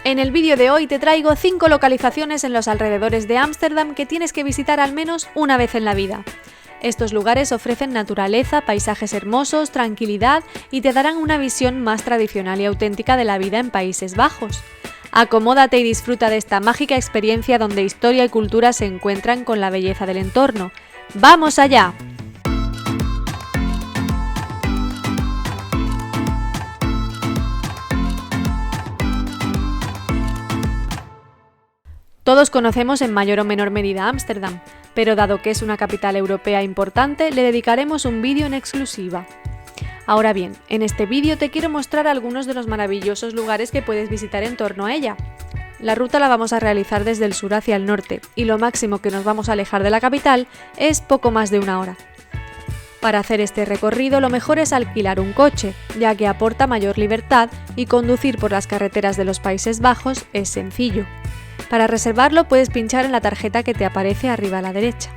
En el vídeo de hoy te traigo 5 localizaciones en los alrededores de Ámsterdam que tienes que visitar al menos una vez en la vida. Estos lugares ofrecen naturaleza, paisajes hermosos, tranquilidad y te darán una visión más tradicional y auténtica de la vida en Países Bajos. Acomódate y disfruta de esta mágica experiencia donde historia y cultura se encuentran con la belleza del entorno. ¡Vamos allá! Todos conocemos en mayor o menor medida Ámsterdam, pero dado que es una capital europea importante, le dedicaremos un vídeo en exclusiva. Ahora bien, en este vídeo te quiero mostrar algunos de los maravillosos lugares que puedes visitar en torno a ella. La ruta la vamos a realizar desde el sur hacia el norte, y lo máximo que nos vamos a alejar de la capital es poco más de una hora. Para hacer este recorrido lo mejor es alquilar un coche, ya que aporta mayor libertad y conducir por las carreteras de los Países Bajos es sencillo. Para reservarlo puedes pinchar en la tarjeta que te aparece arriba a la derecha.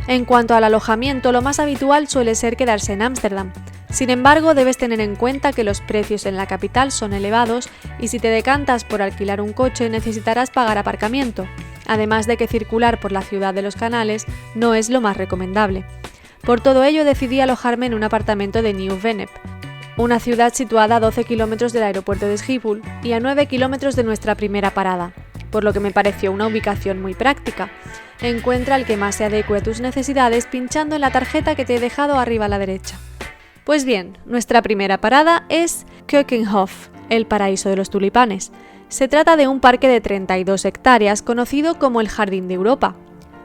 En cuanto al alojamiento, lo más habitual suele ser quedarse en Ámsterdam. Sin embargo, debes tener en cuenta que los precios en la capital son elevados y si te decantas por alquilar un coche necesitarás pagar aparcamiento, además de que circular por la ciudad de los canales no es lo más recomendable. Por todo ello decidí alojarme en un apartamento de Nieuw-Vennep, una ciudad situada a 12 kilómetros del aeropuerto de Schiphol y a 9 kilómetros de nuestra primera parada, por lo que me pareció una ubicación muy práctica. Encuentra el que más se adecue a tus necesidades pinchando en la tarjeta que te he dejado arriba a la derecha. Pues bien, nuestra primera parada es Keukenhof, el paraíso de los tulipanes. Se trata de un parque de 32 hectáreas conocido como el Jardín de Europa.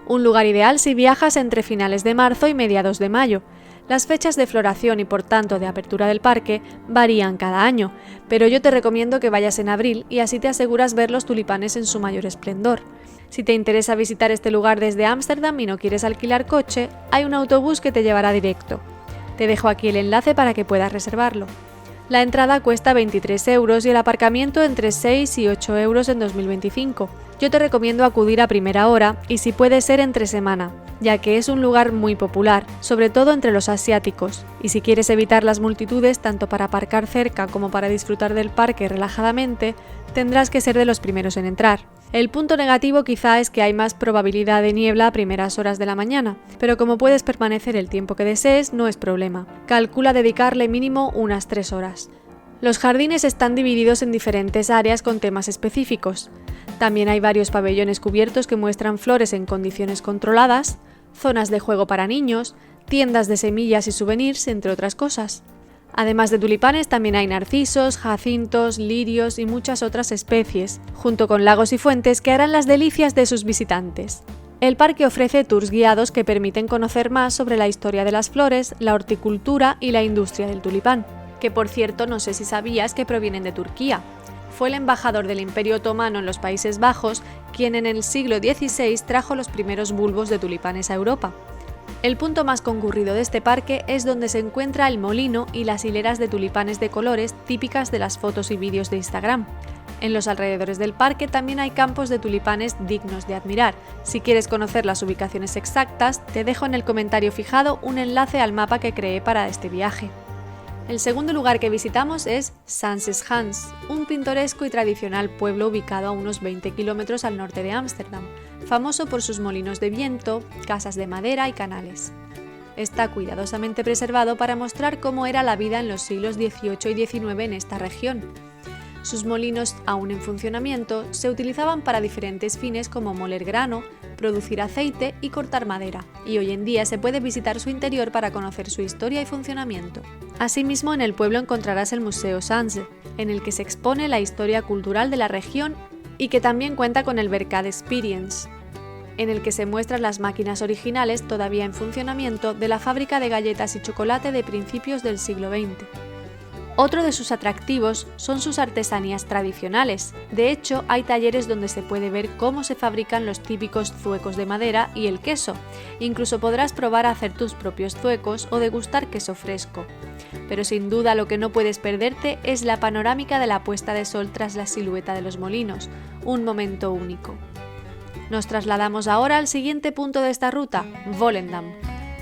Un lugar ideal si viajas entre finales de marzo y mediados de mayo. Las fechas de floración y por tanto de apertura del parque varían cada año, pero yo te recomiendo que vayas en abril y así te aseguras ver los tulipanes en su mayor esplendor. Si te interesa visitar este lugar desde Ámsterdam y no quieres alquilar coche, hay un autobús que te llevará directo. Te dejo aquí el enlace para que puedas reservarlo. La entrada cuesta 23 euros y el aparcamiento entre 6 y 8 euros en 2025. Yo te recomiendo acudir a primera hora y si puede ser entre semana, ya que es un lugar muy popular, sobre todo entre los asiáticos, y si quieres evitar las multitudes tanto para aparcar cerca como para disfrutar del parque relajadamente, tendrás que ser de los primeros en entrar. El punto negativo quizá es que hay más probabilidad de niebla a primeras horas de la mañana, pero como puedes permanecer el tiempo que desees, no es problema. Calcula dedicarle mínimo unas 3 horas. Los jardines están divididos en diferentes áreas con temas específicos. También hay varios pabellones cubiertos que muestran flores en condiciones controladas, zonas de juego para niños, tiendas de semillas y souvenirs, entre otras cosas. Además de tulipanes también hay narcisos, jacintos, lirios y muchas otras especies, junto con lagos y fuentes que harán las delicias de sus visitantes. El parque ofrece tours guiados que permiten conocer más sobre la historia de las flores, la horticultura y la industria del tulipán, que por cierto no sé si sabías que provienen de Turquía. Fue el embajador del Imperio Otomano en los Países Bajos quien en el siglo XVI trajo los primeros bulbos de tulipanes a Europa. El punto más concurrido de este parque es donde se encuentra el molino y las hileras de tulipanes de colores típicas de las fotos y vídeos de Instagram. En los alrededores del parque también hay campos de tulipanes dignos de admirar. Si quieres conocer las ubicaciones exactas, te dejo en el comentario fijado un enlace al mapa que creé para este viaje. El segundo lugar que visitamos es Sanseshans, un pintoresco y tradicional pueblo ubicado a unos 20 kilómetros al norte de Ámsterdam, famoso por sus molinos de viento, casas de madera y canales. Está cuidadosamente preservado para mostrar cómo era la vida en los siglos XVIII y XIX en esta región. Sus molinos, aún en funcionamiento, se utilizaban para diferentes fines como moler grano, producir aceite y cortar madera, y hoy en día se puede visitar su interior para conocer su historia y funcionamiento. Asimismo, en el pueblo encontrarás el Museo Sanse, en el que se expone la historia cultural de la región y que también cuenta con el Verkade Experience, en el que se muestran las máquinas originales todavía en funcionamiento de la fábrica de galletas y chocolate de principios del siglo XX. Otro de sus atractivos son sus artesanías tradicionales. De hecho, hay talleres donde se puede ver cómo se fabrican los típicos zuecos de madera y el queso. Incluso podrás probar a hacer tus propios zuecos o degustar queso fresco. Pero sin duda lo que no puedes perderte es la panorámica de la puesta de sol tras la silueta de los molinos, un momento único. Nos trasladamos ahora al siguiente punto de esta ruta, Volendam.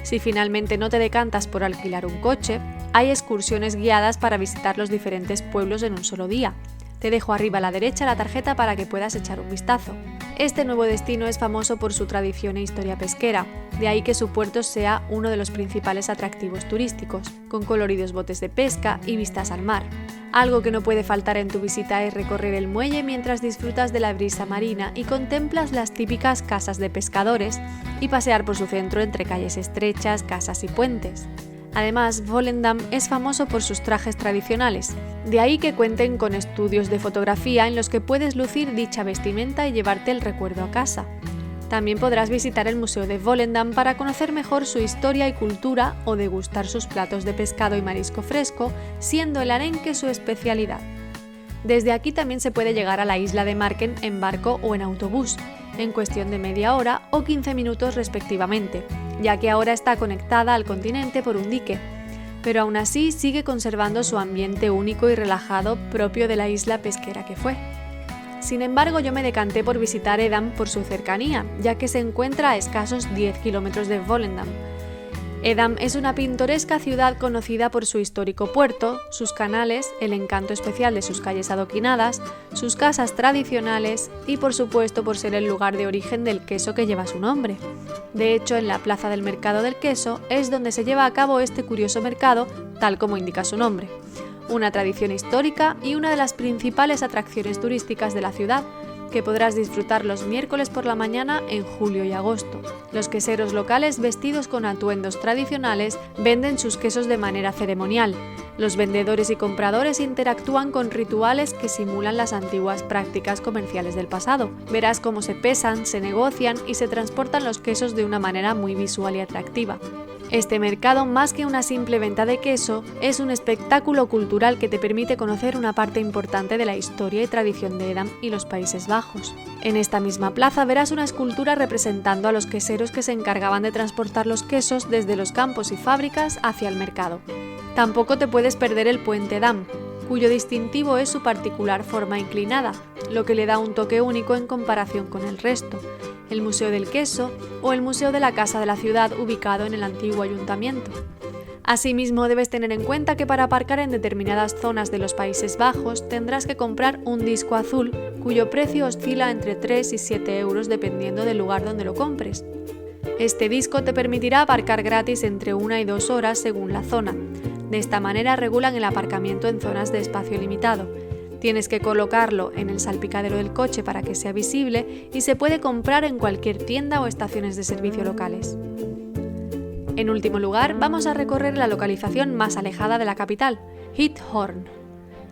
Si finalmente no te decantas por alquilar un coche, hay excursiones guiadas para visitar los diferentes pueblos en un solo día. Te dejo arriba a la derecha la tarjeta para que puedas echar un vistazo. Este nuevo destino es famoso por su tradición e historia pesquera, de ahí que su puerto sea uno de los principales atractivos turísticos, con coloridos botes de pesca y vistas al mar. Algo que no puede faltar en tu visita es recorrer el muelle mientras disfrutas de la brisa marina y contemplas las típicas casas de pescadores y pasear por su centro entre calles estrechas, casas y puentes. Además, Volendam es famoso por sus trajes tradicionales, de ahí que cuenten con estudios de fotografía en los que puedes lucir dicha vestimenta y llevarte el recuerdo a casa. También podrás visitar el Museo de Volendam para conocer mejor su historia y cultura o degustar sus platos de pescado y marisco fresco, siendo el arenque su especialidad. Desde aquí también se puede llegar a la isla de Marken en barco o en autobús, en cuestión de media hora o 15 minutos respectivamente, ya que ahora está conectada al continente por un dique, pero aún así sigue conservando su ambiente único y relajado propio de la isla pesquera que fue. Sin embargo, yo me decanté por visitar Edam por su cercanía, ya que se encuentra a escasos 10 kilómetros de Volendam. Edam es una pintoresca ciudad conocida por su histórico puerto, sus canales, el encanto especial de sus calles adoquinadas, sus casas tradicionales y por supuesto por ser el lugar de origen del queso que lleva su nombre. De hecho, en la plaza del Mercado del Queso es donde se lleva a cabo este curioso mercado, tal como indica su nombre. Una tradición histórica y una de las principales atracciones turísticas de la ciudad, que podrás disfrutar los miércoles por la mañana en julio y agosto. Los queseros locales vestidos con atuendos tradicionales venden sus quesos de manera ceremonial. Los vendedores y compradores interactúan con rituales que simulan las antiguas prácticas comerciales del pasado. Verás cómo se pesan, se negocian y se transportan los quesos de una manera muy visual y atractiva. Este mercado, más que una simple venta de queso, es un espectáculo cultural que te permite conocer una parte importante de la historia y tradición de Edam y los Países Bajos. En esta misma plaza verás una escultura representando a los queseros que se encargaban de transportar los quesos desde los campos y fábricas hacia el mercado. Tampoco te puedes perder el puente Edam, cuyo distintivo es su particular forma inclinada, lo que le da un toque único en comparación con el resto. El Museo del Queso o el Museo de la Casa de la Ciudad ubicado en el antiguo ayuntamiento. Asimismo, debes tener en cuenta que para aparcar en determinadas zonas de los Países Bajos tendrás que comprar un disco azul cuyo precio oscila entre 3 y 7 euros dependiendo del lugar donde lo compres. Este disco te permitirá aparcar gratis entre 1 y 2 horas según la zona. De esta manera regulan el aparcamiento en zonas de espacio limitado. Tienes que colocarlo en el salpicadero del coche para que sea visible y se puede comprar en cualquier tienda o estaciones de servicio locales. En último lugar, vamos a recorrer la localización más alejada de la capital, Hithorn.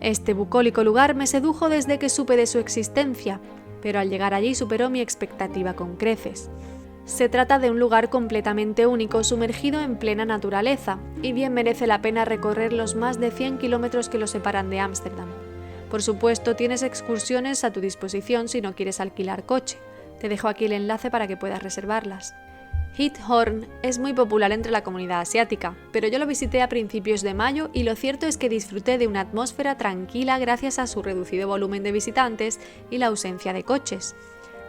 Este bucólico lugar me sedujo desde que supe de su existencia, pero al llegar allí superó mi expectativa con creces. Se trata de un lugar completamente único sumergido en plena naturaleza y bien merece la pena recorrer los más de 100 kilómetros que lo separan de Ámsterdam. Por supuesto, tienes excursiones a tu disposición si no quieres alquilar coche. Te dejo aquí el enlace para que puedas reservarlas. Hithorn es muy popular entre la comunidad asiática, pero yo lo visité a principios de mayo y lo cierto es que disfruté de una atmósfera tranquila gracias a su reducido volumen de visitantes y la ausencia de coches,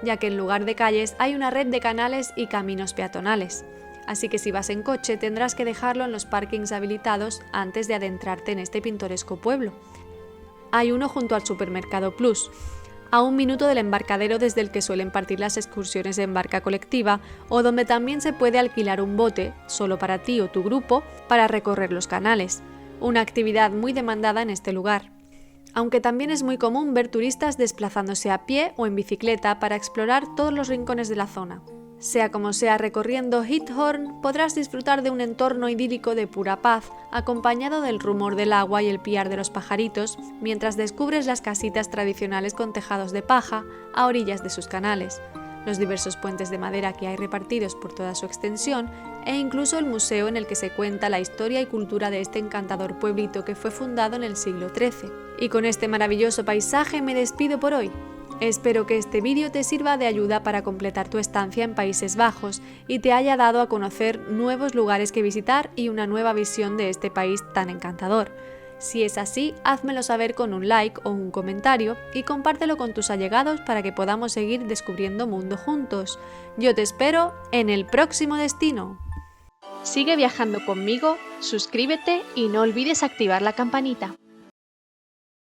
ya que en lugar de calles hay una red de canales y caminos peatonales. Así que si vas en coche tendrás que dejarlo en los parkings habilitados antes de adentrarte en este pintoresco pueblo. Hay uno junto al Supermercado Plus, a 1 minuto del embarcadero desde el que suelen partir las excursiones en barca colectiva o donde también se puede alquilar un bote, solo para ti o tu grupo, para recorrer los canales, una actividad muy demandada en este lugar. Aunque también es muy común ver turistas desplazándose a pie o en bicicleta para explorar todos los rincones de la zona. Sea como sea, recorriendo Hithorn podrás disfrutar de un entorno idílico de pura paz, acompañado del rumor del agua y el piar de los pajaritos, mientras descubres las casitas tradicionales con tejados de paja a orillas de sus canales, los diversos puentes de madera que hay repartidos por toda su extensión e incluso el museo en el que se cuenta la historia y cultura de este encantador pueblito que fue fundado en el siglo XIII. Y con este maravilloso paisaje me despido por hoy. Espero que este vídeo te sirva de ayuda para completar tu estancia en Países Bajos y te haya dado a conocer nuevos lugares que visitar y una nueva visión de este país tan encantador. Si es así, házmelo saber con un like o un comentario y compártelo con tus allegados para que podamos seguir descubriendo mundo juntos. Yo te espero en el próximo destino. Sigue viajando conmigo, suscríbete y no olvides activar la campanita.